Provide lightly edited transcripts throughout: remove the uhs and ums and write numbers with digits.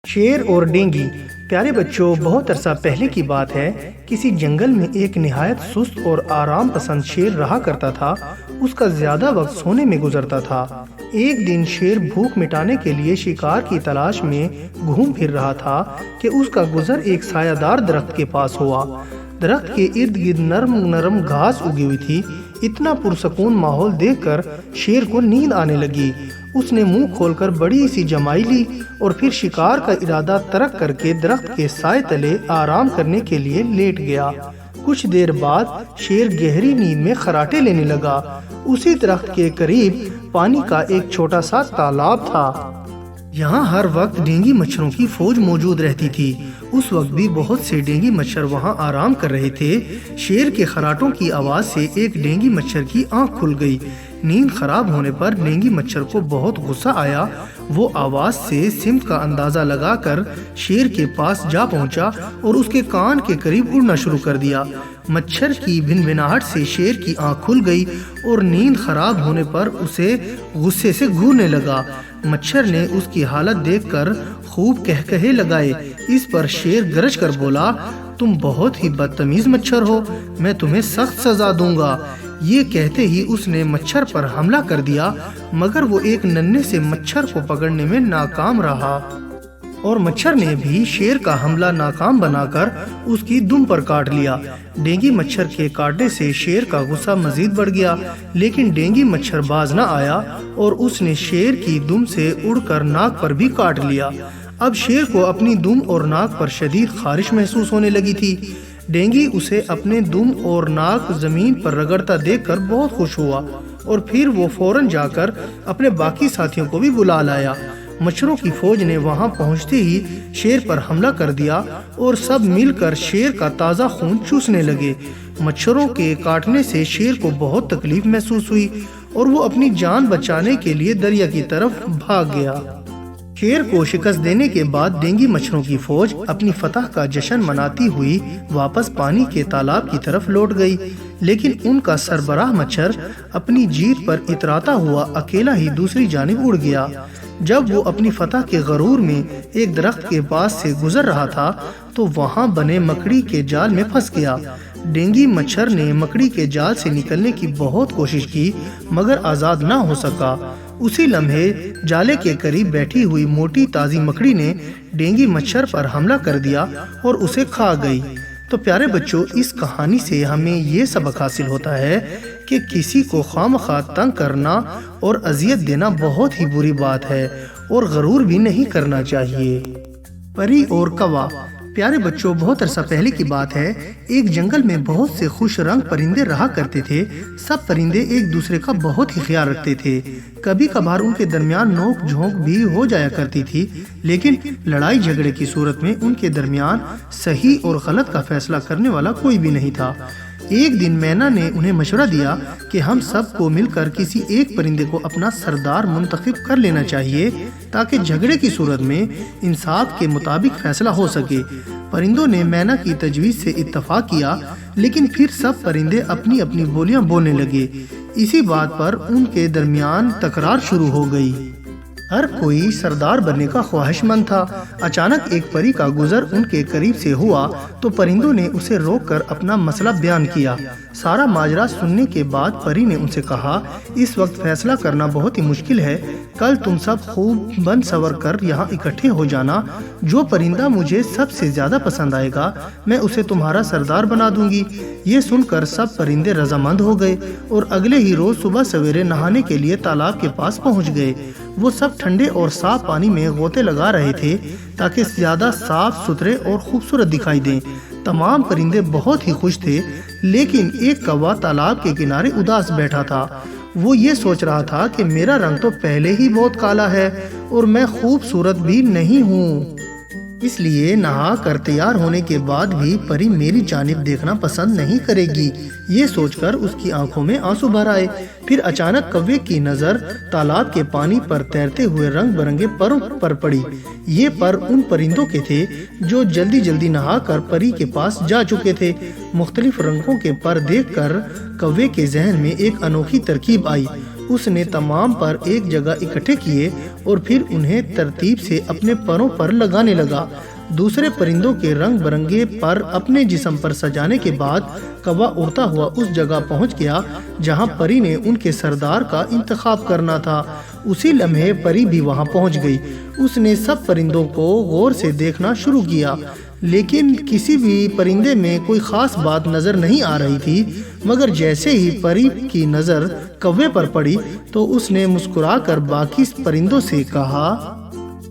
شیر اور ڈینگی۔ پیارے بچوں، بہت عرصہ پہلے کی بات ہے، کسی جنگل میں ایک نہایت سست اور آرام پسند شیر رہا کرتا تھا۔ اس کا زیادہ وقت سونے میں گزرتا تھا۔ ایک دن شیر بھوک مٹانے کے لیے شکار کی تلاش میں گھوم پھر رہا تھا کہ اس کا گزر ایک سایہ دار درخت کے پاس ہوا۔ درخت کے ارد گرد نرم نرم گھاس اگی ہوئی تھی۔ اتنا پرسکون ماحول دیکھ کر شیر کو نیند آنے لگی۔ اس نے منہ کھول کر بڑی سی جمائی لی اور پھر شکار کا ارادہ ترک کر کے درخت کے سائے تلے آرام کرنے کے لیے لیٹ گیا۔ کچھ دیر بعد شیر گہری نیند میں خراٹے لینے لگا۔ اسی درخت کے قریب پانی کا ایک چھوٹا سا تالاب تھا۔ یہاں ہر وقت ڈینگی مچھروں کی فوج موجود رہتی تھی۔ اس وقت بھی بہت سے ڈینگی مچھر وہاں آرام کر رہے تھے۔ شیر کے خراٹوں کی آواز سے ایک ڈینگی مچھر کی آنکھ کھل گئی۔ نیند خراب ہونے پر ڈینگی مچھر کو بہت غصہ آیا۔ وہ آواز سے سمت کا اندازہ لگا کر شیر کے پاس جا پہنچا اور اس کے کان کے قریب اڑنا شروع کر دیا۔ مچھر کی بھنبھناہٹ سے شیر کی آنکھ کھل گئی اور نیند خراب ہونے پر اسے غصے سے گھورنے لگا۔ مچھر نے اس کی حالت دیکھ کر خوب کہکہے لگائے۔ اس پر شیر گرج کر بولا، تم بہت ہی بدتمیز مچھر ہو، میں تمہیں سخت سزا دوں گا۔ یہ کہتے ہی اس نے مچھر پر حملہ کر دیا، مگر وہ ایک ننھے سے مچھر کو پکڑنے میں ناکام رہا اور مچھر نے بھی شیر کا حملہ ناکام بنا کر اس کی دم پر کاٹ لیا۔ ڈینگی مچھر کے کاٹنے سے شیر کا غصہ مزید بڑھ گیا، لیکن ڈینگی مچھر باز نہ آیا اور اس نے شیر کی دم سے اڑ کر ناک پر بھی کاٹ لیا۔ اب شیر کو اپنی دم اور ناک پر شدید خارش محسوس ہونے لگی تھی۔ ڈینگی اسے اپنے دم اور ناک زمین پر رگڑتا دیکھ کر بہت خوش ہوا اور پھر وہ فوراً جا کر اپنے باقی ساتھیوں کو بھی بلا لایا۔ مچھروں کی فوج نے وہاں پہنچتے ہی شیر پر حملہ کر دیا اور سب مل کر شیر کا تازہ خون چوسنے لگے۔ مچھروں کے کاٹنے سے شیر کو بہت تکلیف محسوس ہوئی اور وہ اپنی جان بچانے کے لیے دریا کی طرف بھاگ گیا۔ شیر کو شکست دینے کے بعد ڈینگی مچھروں کی فوج اپنی فتح کا جشن مناتی ہوئی واپس پانی کے تالاب کی طرف لوٹ گئی، لیکن ان کا سربراہ مچھر اپنی جیت پر اتراتا ہوا اکیلا ہی دوسری جانب اڑ گیا۔ جب وہ اپنی فتح کے غرور میں ایک درخت کے پاس سے گزر رہا تھا تو وہاں بنے مکڑی کے جال میں پھنس گیا۔ ڈینگی مچھر نے مکڑی کے جال سے نکلنے کی بہت کوشش کی مگر آزاد نہ ہو سکا۔ اسی لمحے جالے کے قریب بیٹھی ہوئی موٹی تازی مکڑی نے ڈینگی مچھر پر حملہ کر دیا اور اسے کھا گئی۔ تو پیارے بچوں، اس کہانی سے ہمیں یہ سبق حاصل ہوتا ہے کہ کسی کو خواہ تنگ کرنا اور اذیت دینا بہت ہی بری بات ہے اور غرور بھی نہیں کرنا چاہیے۔ پری اور کوا۔ پیارے بچوں، بہت عرصہ پہلے کی بات ہے، ایک جنگل میں بہت سے خوش رنگ پرندے رہا کرتے تھے۔ سب پرندے ایک دوسرے کا بہت ہی خیال رکھتے تھے۔ کبھی کبھار ان کے درمیان نوک جھونک بھی ہو جایا کرتی تھی، لیکن لڑائی جھگڑے کی صورت میں ان کے درمیان صحیح اور غلط کا فیصلہ کرنے والا کوئی بھی نہیں تھا۔ ایک دن مینا نے انہیں مشورہ دیا کہ ہم سب کو مل کر کسی ایک پرندے کو اپنا سردار منتخب کر لینا چاہیے تاکہ جھگڑے کی صورت میں انصاف کے مطابق فیصلہ ہو سکے۔ پرندوں نے مینا کی تجویز سے اتفاق کیا، لیکن پھر سب پرندے اپنی اپنی بولیاں بولنے لگے۔ اسی بات پر ان کے درمیان تکرار شروع ہو گئی۔ ہر کوئی سردار بننے کا خواہش مند تھا۔ اچانک ایک پری کا گزر ان کے قریب سے ہوا تو پرندوں نے اسے روک کر اپنا مسئلہ بیان کیا۔ سارا ماجرا سننے کے بعد پری نے ان سے کہا، اس وقت فیصلہ کرنا بہت ہی مشکل ہے۔ کل تم سب خوب بن سور کر یہاں اکٹھے ہو جانا۔ جو پرندہ مجھے سب سے زیادہ پسند آئے گا میں اسے تمہارا سردار بنا دوں گی۔ یہ سن کر سب پرندے رضامند ہو گئے اور اگلے ہی روز صبح سویرے نہانے کے لیے تالاب کے پاس پہنچ گئے۔ وہ سب ٹھنڈے اور صاف پانی میں غوطے لگا رہے تھے تاکہ زیادہ صاف ستھرے اور خوبصورت دکھائی دیں۔ تمام پرندے بہت ہی خوش تھے، لیکن ایک کوا تالاب کے کنارے اداس بیٹھا تھا۔ وہ یہ سوچ رہا تھا کہ میرا رنگ تو پہلے ہی بہت کالا ہے اور میں خوبصورت بھی نہیں ہوں، اس لیے نہا کر تیار ہونے کے بعد بھی پری میری جانب دیکھنا پسند نہیں کرے گی۔ یہ سوچ کر اس کی آنکھوں میں آنسو بھر آئے۔ پھر اچانک کوے کی نظر تالاب کے پانی پر تیرتے ہوئے رنگ برنگے پروں پر پڑی۔ یہ پر ان پرندوں کے تھے جو جلدی جلدی نہا کر پری کے پاس جا چکے تھے۔ مختلف رنگوں کے پر دیکھ کر کوے کے ذہن میں ایک انوکھی ترکیب آئی۔ اس نے تمام پر ایک جگہ اکٹھے کیے اور پھر انہیں ترتیب سے اپنے پروں پر لگانے لگا۔ دوسرے پرندوں کے رنگ برنگے پر اپنے جسم پر سجانے کے بعد کوا اڑتا ہوا اس جگہ پہنچ گیا جہاں پری نے ان کے سردار کا انتخاب کرنا تھا۔ اسی لمحے پری بھی وہاں پہنچ گئی۔ اس نے سب پرندوں کو غور سے دیکھنا شروع کیا، لیکن کسی بھی پرندے میں کوئی خاص بات نظر نہیں آ رہی تھی، مگر جیسے ہی پری کی نظر کوے پر پڑی تو اس نے مسکرا کر باقی پرندوں سے کہا،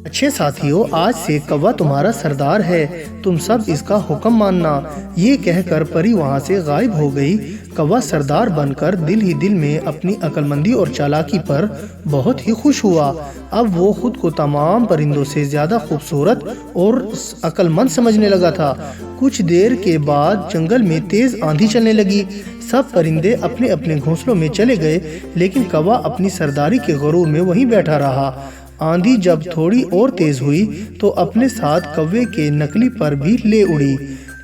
اچھے ساتھیو، آج سے کوا تمہارا سردار ہے، تم سب اس کا حکم ماننا۔ یہ کہہ کر پری وہاں سے غائب ہو گئی۔ کوا سردار بن کر دل ہی دل میں اپنی عقل مندی اور چالاکی پر بہت ہی خوش ہوا۔ اب وہ خود کو تمام پرندوں سے زیادہ خوبصورت اور عقل مند سمجھنے لگا تھا۔ کچھ دیر کے بعد جنگل میں تیز آندھی چلنے لگی۔ سب پرندے اپنے اپنے گھونسلوں میں چلے گئے، لیکن کوا اپنی سرداری کے غرور میں وہیں بیٹھا رہا۔ آندھی جب تھوڑی اور تیز ہوئی تو اپنے ساتھ کوے کے نکلی پر بھی لے اڑی۔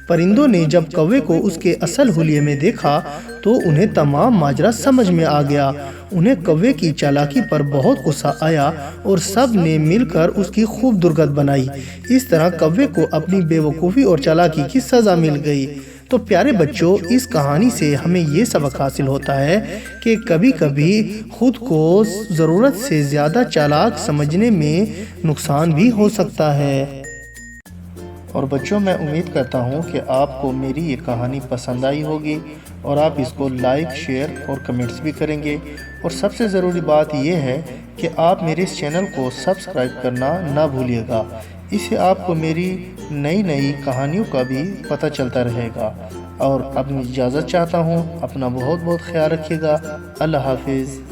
پرندوں نے جب کوے کو اس کے اصل حلیے میں دیکھا تو انہیں تمام ماجرا سمجھ میں آ گیا۔ انہیں کوے کی چالاکی پر بہت غصہ آیا اور سب نے مل کر اس کی خوب درگت بنائی۔ اس طرح کوے کو اپنی بے وقوفی اور چالاکی کی سزا مل گئی۔ تو پیارے بچوں، اس کہانی سے ہمیں یہ سبق حاصل ہوتا ہے کہ کبھی کبھی خود کو ضرورت سے زیادہ چالاک سمجھنے میں نقصان بھی ہو سکتا ہے۔ اور بچوں، میں امید کرتا ہوں کہ آپ کو میری یہ کہانی پسند آئی ہوگی اور آپ اس کو لائک، شیئر اور کمنٹس بھی کریں گے۔ اور سب سے ضروری بات یہ ہے کہ آپ میرے اس چینل کو سبسکرائب کرنا نہ بھولیے گا۔ اس سے آپ کو میری نئی کہانیوں کا بھی پتہ چلتا رہے گا۔ اور اب میں اجازت چاہتا ہوں، اپنا بہت خیال رکھیے گا۔ اللہ حافظ۔